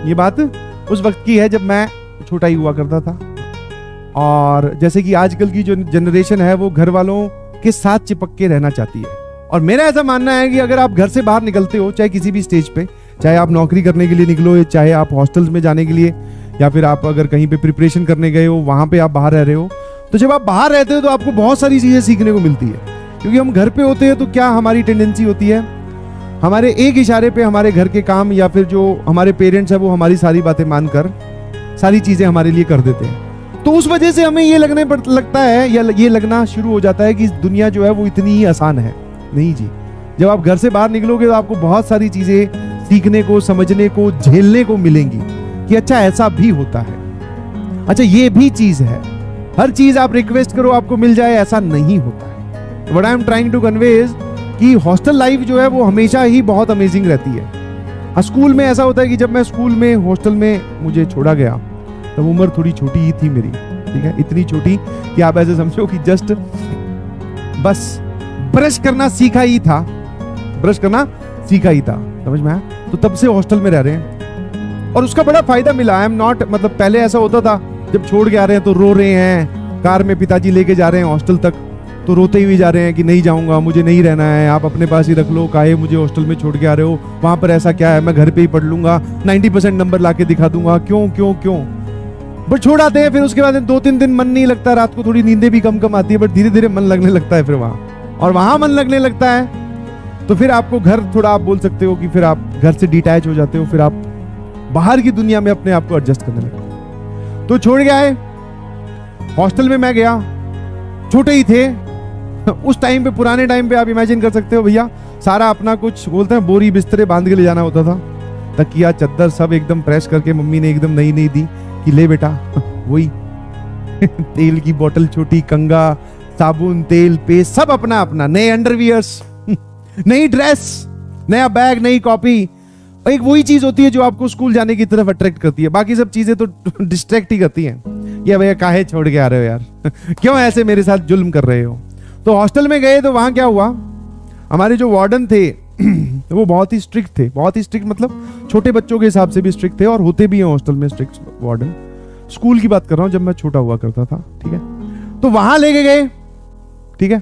ये बात उस वक्त की है जब मैं छोटा ही हुआ करता था। और जैसे कि आजकल की जो जनरेशन है वो घर वालों के साथ चिपक के रहना चाहती है। और मेरा ऐसा मानना है कि अगर आप घर से बाहर निकलते हो, चाहे किसी भी स्टेज पे, चाहे आप नौकरी करने के लिए निकलो, चाहे आप हॉस्टल्स में जाने के लिए, या फिर आप अगर कहीं पे प्रिपरेशन करने गए हो, वहां पे आप बाहर रह रहे हो, तो जब आप बाहर रहते हो तो आपको बहुत सारी चीजें सीखने को मिलती है। क्योंकि हम घर पे होते हैं तो क्या हमारी टेंडेंसी होती है, हमारे एक इशारे पे हमारे घर के काम या फिर जो हमारे पेरेंट्स है वो हमारी सारी बातें मानकर सारी चीजें हमारे लिए कर देते हैं। तो उस वजह से हमें ये लगता है या ये लगना शुरू हो जाता है कि दुनिया जो है वो इतनी ही आसान है। नहीं जी, जब आप घर से बाहर निकलोगे तो आपको बहुत सारी चीजें सीखने को, समझने को, झेलने को मिलेंगी कि अच्छा ऐसा भी होता है, अच्छा ये भी चीज है। हर चीज आप रिक्वेस्ट करो आपको मिल जाए, ऐसा नहीं होता है। What I am trying to convey is कि हॉस्टल लाइफ जो है वो हमेशा ही बहुत अमेजिंग रहती है। स्कूल में ऐसा होता है कि जब मैं स्कूल में हॉस्टल में मुझे छोड़ा गया तब उम्र थोड़ी छोटी ही थी मेरी, ठीक है, इतनी छोटी कि आप ऐसे समझो कि जस्ट बस ब्रश करना सीखा ही था, ब्रश करना सीखा ही था, समझ में आया। तो तब से हॉस्टल में रह रहे हैं और उसका बड़ा फायदा मिला। आई एम नॉट, मतलब पहले ऐसा होता था जब छोड़ के आ रहे हैं तो रो रहे हैं, कार में पिताजी लेके जा रहे हैं हॉस्टल तक तो रोते हुए जा रहे हैं कि नहीं जाऊंगा, मुझे नहीं रहना है, आप अपने पास ही रख लो, काहे मुझे हॉस्टल में छोड़ के आ रहे हो, वहां पर ऐसा क्या है, मैं घर पे ही पढ़ लूंगा, 90% नंबर लाके दिखा दूंगा, क्यों क्यों क्यों। बट छोड़ आते हैं, फिर उसके बाद 2-3 दिन मन नहीं लगता, रात को थोड़ी नींदें भी कम आती है, बट धीरे धीरे मन लगने लगता है फिर वहां, और वहां मन लगने लगता है तो फिर आपको घर थोड़ा, आप बोल सकते हो कि फिर आप घर से डिटैच हो जाते हो, फिर आप बाहर की दुनिया में अपने आप को एडजस्ट करने लगते हो। तो छोड़ के आए, हॉस्टल में मैं गया, छोटे ही थे उस टाइम पे, पुराने टाइम पे आप इमेजिन कर सकते हो भैया, सारा अपना कुछ बोलते हैं बोरी बिस्तरे बांध के ले जाना होता था, तकिया चद्दर सब एकदम प्रेस करके मम्मी ने एकदम नई नई दी कि ले बेटा वही तेल की बोतल छोटी, कंगा, साबुन, तेल, पेस्ट सब अपना अपना, नए अंडरवियर्स, नई ड्रेस, नया बैग, नई कॉपी। एक वही चीज होती है जो आपको स्कूल जाने की तरफ अट्रैक्ट करती है, बाकी सब चीजें तो डिस्ट्रैक्ट ही करती हैं। ये भैया काहे छोड़ के आ रहे हो यार क्यों ऐसे मेरे साथ जुल्म कर रहे हो। तो हॉस्टल में गए तो वहां क्या हुआ, हमारे जो वार्डन थे वो बहुत ही स्ट्रिक्ट थे, बहुत ही स्ट्रिक्ट मतलब छोटे बच्चों के हिसाब से भी स्ट्रिक्ट थे, और होते भी हैं हॉस्टल में स्ट्रिक्ट वार्डन। स्कूल की बात कर रहा हूं जब मैं छोटा हुआ करता था, ठीक है। तो वहां लेके गए, ठीक है,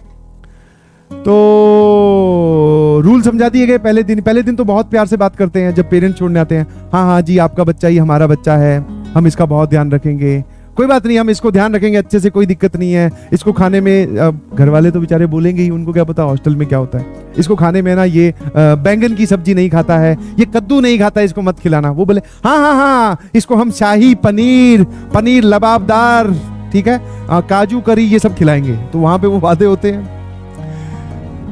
तो रूल समझा दिए गए। पहले दिन तो बहुत प्यार से बात करते हैं जब पेरेंट्स छोड़ने आते हैं, हाँ हाँ जी आपका बच्चा ही हमारा बच्चा है, हम इसका बहुत ध्यान रखेंगे, कोई बात नहीं, हम इसको ध्यान रखेंगे अच्छे से, कोई दिक्कत नहीं है। इसको खाने में, घर वाले तो बेचारे बोलेंगे ही, उनको क्या पता हॉस्टल में क्या होता है, इसको खाने में ना ये बैंगन की सब्जी नहीं खाता है, ये कद्दू नहीं खाता, इसको मत खिलाना। वो बोले हाँ हाँ हाँ, इसको हम शाही पनीर लबाबदार, ठीक है, काजू करी ये सब खिलाएंगे। तो वहां पे वो वादे होते हैं।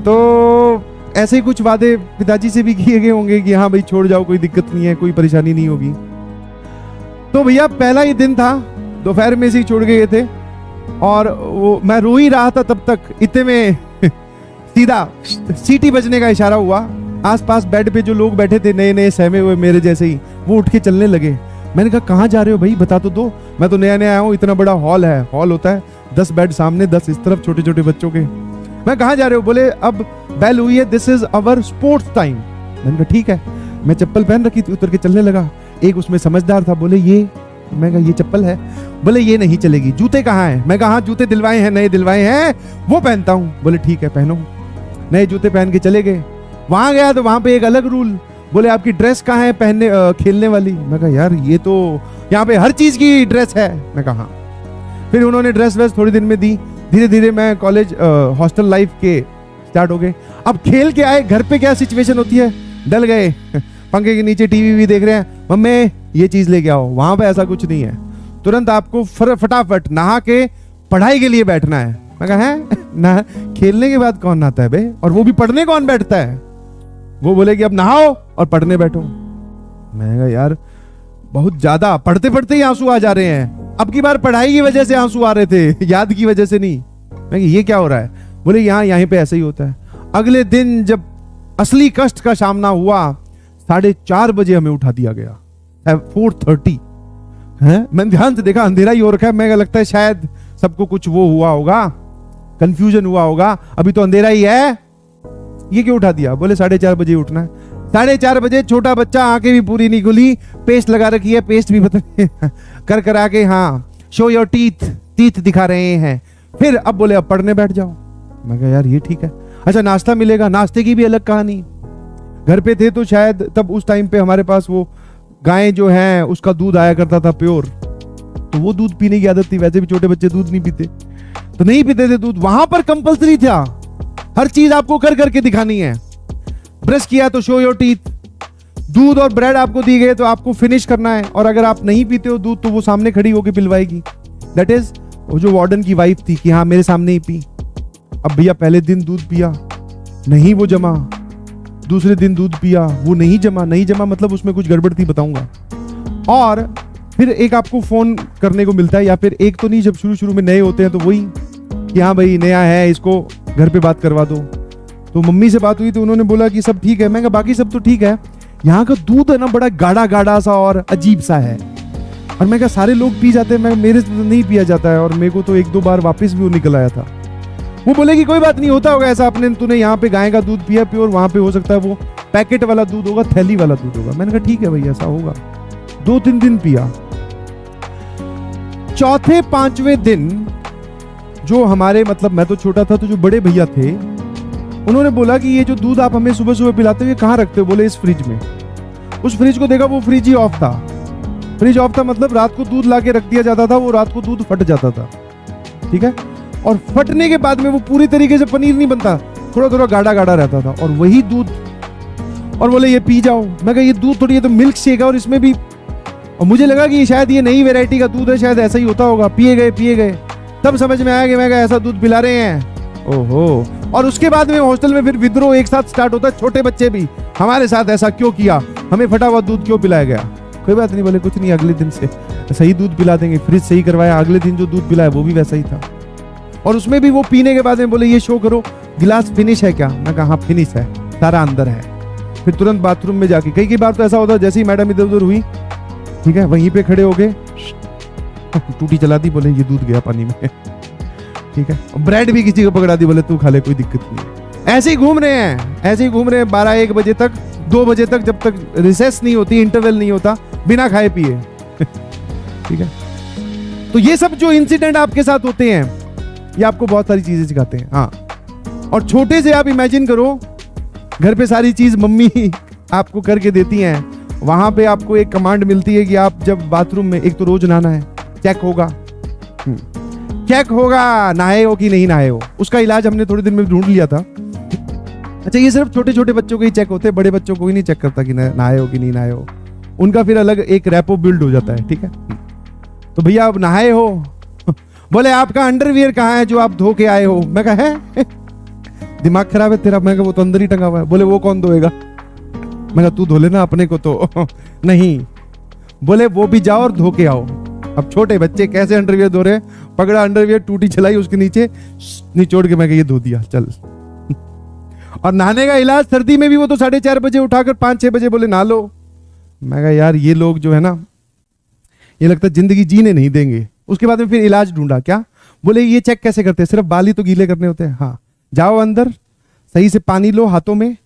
तो ऐसे ही कुछ वादे पिताजी से भी किए गए होंगे कि हाँ भाई छोड़ जाओ, कोई दिक्कत नहीं है, कोई परेशानी नहीं होगी। तो भैया पहला ही दिन था, दोपहर में से छोड़ गए थे, और वो मैं रो ही रहा था तब तक, इतने में सीधा सीटी बजने का इशारा हुआ। आसपास बेड पे जो लोग बैठे थे नए नए सहमे हुए मेरे जैसे ही, वो उठ के चलने लगे। मैंने कहा कहाँ जा रहे हो भाई, बता तो दो, मैं तो नया नया आया हूँ, इतना बड़ा हॉल है, हॉल होता है 10 बेड सामने 10 इस तरफ छोटे छोटे बच्चों के, मैं कहाँ जा रहे हो। बोले अब बेल हुई है, this is our sports time. मैंने कहा ठीक है, मैं चप्पल पहन रखी थी, उतर के चलने लगा। एक उसमें समझदार था, बोले ये, मैं कहा ये चप्पल है, बोले ये नहीं चलेगी, जूते कहाँ हैं। मैं कहा हाँ जूते दिलवाए हैं, नए दिलवाए हैं, वो पहनता हूँ। बोले ठीक है पहनो, नए जूते पहन के चले गए। वहां गया तो वहां पे एक अलग रूल, बोले आपकी ड्रेस कहाँ है पहनने खेलने वाली। मैं कहा यार ये तो यहाँ पे हर चीज की ड्रेस है। मैं कहा हाँ। फिर उन्होंने ड्रेस वेस थोड़ी दिन में दी, धीरे धीरे मैं कॉलेज हॉस्टल लाइफ के स्टार्ट हो गए। अब खेल के आए, घर पे क्या सिचुएशन होती है, डल गए पंखे के नीचे टीवी भी देख रहे हैं, मम्मी ये चीज लेके आओ। वहां पे ऐसा कुछ नहीं है, तुरंत आपको फटाफट नहा के पढ़ाई के लिए बैठना है। मैं कहा है ना, खेलने के बाद कौन नहाता है बे, और वो भी पढ़ने कौन बैठता है। वो बोले कि अब नहाओ और पढ़ने बैठो। मैंने कहा यार बहुत ज्यादा, पढ़ते पढ़ते ही आंसू आ जा रहे हैं। अब की बार पढ़ाई की वजह से आंसू आ रहे थे, याद की वजह से नहीं। मैं ये क्या हो रहा है, बोले यहीं पे ऐसा ही होता है। अगले दिन जब असली कष्ट का सामना हुआ, 4:30 बजे हमें उठा दिया गया, 4:30 है। मैंने ध्यान से देखा, अंधेरा ही हो रखा है। मैं लगता है शायद सबको कुछ वो हुआ होगा, कंफ्यूजन हुआ होगा, अभी तो अंधेरा ही है, ये क्यों उठा दिया। बोले 4:30 बजे उठना है। 4:30 बजे छोटा बच्चा, आंखें भी पूरी नहीं खुली, पेस्ट लगा रखी है, पेस्ट भी पता कर कर आके, हाँ शो योर टीथ, टीथ दिखा रहे हैं। फिर अब बोले अब पढ़ने बैठ जाओ। मैं कहा यार ये ठीक है। अच्छा नाश्ता मिलेगा, नाश्ते की भी अलग कहानी। घर पे थे तो शायद तब उस टाइम पे हमारे पास वो गाय जो है उसका दूध आया करता था प्योर, तो वो दूध पीने की आदत थी। वैसे भी छोटे बच्चे दूध नहीं पीते, तो नहीं पीते थे दूध। वहां पर कंपलसरी था, हर चीज आपको कर करके दिखानी है। ब्रश किया तो शो योर टीथ, दूध और ब्रेड आपको दी गए तो आपको फिनिश करना है, और अगर आप नहीं पीते हो दूध तो वो सामने खड़ी होकर पिलवाएगी। दैट इज वो जो वार्डन की वाइफ थी कि हाँ मेरे सामने ही पी। अब भैया पहले दिन दूध पिया, नहीं वो जमा, दूसरे दिन दूध पिया, वो नहीं जमा, नहीं जमा मतलब उसमें कुछ गड़बड़ थी, बताऊंगा। और फिर एक आपको फोन करने को मिलता है, या फिर एक तो नहीं, जब शुरू शुरू में नए होते हैं तो वही कि हाँ भाई नया है, इसको घर पे बात करवा दो। तो मम्मी से बात हुई तो उन्होंने बोला कि सब ठीक है। मैं कहा बाकी सब तो ठीक है, यहाँ का दूध है ना बड़ा गाढ़ा गाढ़ा सा और अजीब सा है। और मैं कहा सारे लोग पी जाते हैं, मैं मेरे से तो नहीं पिया जाता है, और मेरे को तो 1-2 बार वापस भी वो निकल आया था। वो बोले कि कोई बात नहीं, होता होगा ऐसा, अपने तूने यहाँ पे गाय का दूध पिया प्योर, वहां पे हो सकता है वो पैकेट वाला दूध होगा, थैली वाला दूध होगा। मैंने कहा ठीक है भाई ऐसा होगा। 2-3 दिन पिया। चौथे 5वें दिन जो हमारे मतलब मैं तो छोटा था, तो जो बड़े भैया थे उन्होंने बोला कि ये जो दूध आप हमें सुबह सुबह पिलाते हो ये कहाँ रखते हो? बोले इस फ्रिज में। उस फ्रिज को देखा, वो फ्रिज ही ऑफ था। फ्रिज ऑफ था मतलब रात को दूध ला के रख दिया जाता था, वो रात को दूध फट जाता था, ठीक है। और फटने के बाद में वो पूरी तरीके से पनीर नहीं बनता, थोड़ा थोड़ा गाढ़ा गाढ़ा रहता था, और वही दूध। और बोले ये पी जाओ। मैं कहा ये दूध थोड़ी, ये तो मिल्क शेक है, और इसमें भी। और मुझे लगा कि शायद ये नई वैरायटी का दूध है, शायद ऐसा ही होता होगा। पिए गए, तब समझ में आया कि मैं ऐसा दूध पिला रहे हैं, ओहो। और उसके बाद में हॉस्टल में फिर विद्रोह एक साथ स्टार्ट होता है, छोटे बच्चे भी, हमारे साथ ऐसा क्यों किया, हमें फटा हुआ दूध क्यों पिलाया गया। कोई बात नहीं, बोले कुछ नहीं, अगले दिन से सही दूध पिला देंगे। फ्रिज सही करवाया, अगले दिन जो दूध पिलाया वो भी वैसा ही था। और उसमें भी वो पीने के बाद में बोले ये शो करो गिलास फिनिश है क्या? मैं कहा हाँ फिनिश है, सारा अंदर है। फिर तुरंत बाथरूम में जाके, कई बार तो ऐसा होता है जैसे ही मैडम इधर उधर हुई, ठीक है, वहीं पे खड़े हो गए, टूटी चला दी, बोले ये दूध गया पानी में, ठीक है। ब्रेड भी किसी को पकड़ा दी, बोले तू खा ले, कोई दिक्कत नहीं। ऐसे ही घूम रहे हैं 12-1 बजे तक, 2 बजे तक, जब तक रिसेस नहीं होती, इंटरवल नहीं होता, बिना खाए पिए ठीक है। तो ये सब जो इंसिडेंट आपके साथ होते हैं ये आपको बहुत सारी चीजें सिखाते हैं। हाँ, और छोटे से आप इमेजिन करो, घर पे सारी चीज मम्मी आपको करके देती हैं, वहां पे आपको एक कमांड मिलती है कि आप जब बाथरूम में, एक तो रोज नहाना है, चेक होगा नहाए हो कि नहीं नहाए हो। उसका इलाज हमने थोड़े दिन में ढूंढ लिया था। अच्छा, ये सिर्फ छोटे छोटे बच्चों के ही चेक होते हैं, बड़े बच्चों को ही नहीं चेक करता कि नहाए हो कि नहीं नहाए हो। उनका फिर अलग एक रैपो बिल्ड हो जाता है, ठीक है। तो भैया आप नहाए हो? बोले आपका अंडरवियर कहाँ है जो आप धो के आए हो? मैं कहा है दिमाग खराब है तेरा? मैं कहा वो तो अंदर ही टंगा हुआ है। बोले वो कौन धोएगा? मैं कहा तू धो लेना अपने को तो नहीं। बोले वो भी जाओ और धो के आओ। अब छोटे बच्चे कैसे अंडरवियर धो रहे, पकड़ा अंडरवियर, टूटी चलाई उसके नीचे निचोड़ के, मैं कहा ये धो दिया चल। और नहाने का इलाज सर्दी में भी वो तो 4:30 बजे उठाकर 5-6 बजे बोले नहा लो। मैं कहा यार ये लोग जो है ना, ये लगता है जिंदगी जीने नहीं देंगे। उसके बाद में फिर इलाज ढूंढा, क्या? बोले ये चेक कैसे करते हैं? सिर्फ बाल ही तो गीले करने होते हैं। हाँ, जाओ अंदर, सही से पानी लो हाथों में, है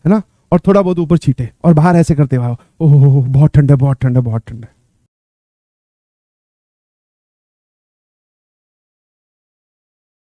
ना, और थोड़ा बहुत ऊपर छीटे, और बाहर ऐसे करते हुए, ओह बहुत ठंडा, बहुत ठंडा, बहुत ठंडा।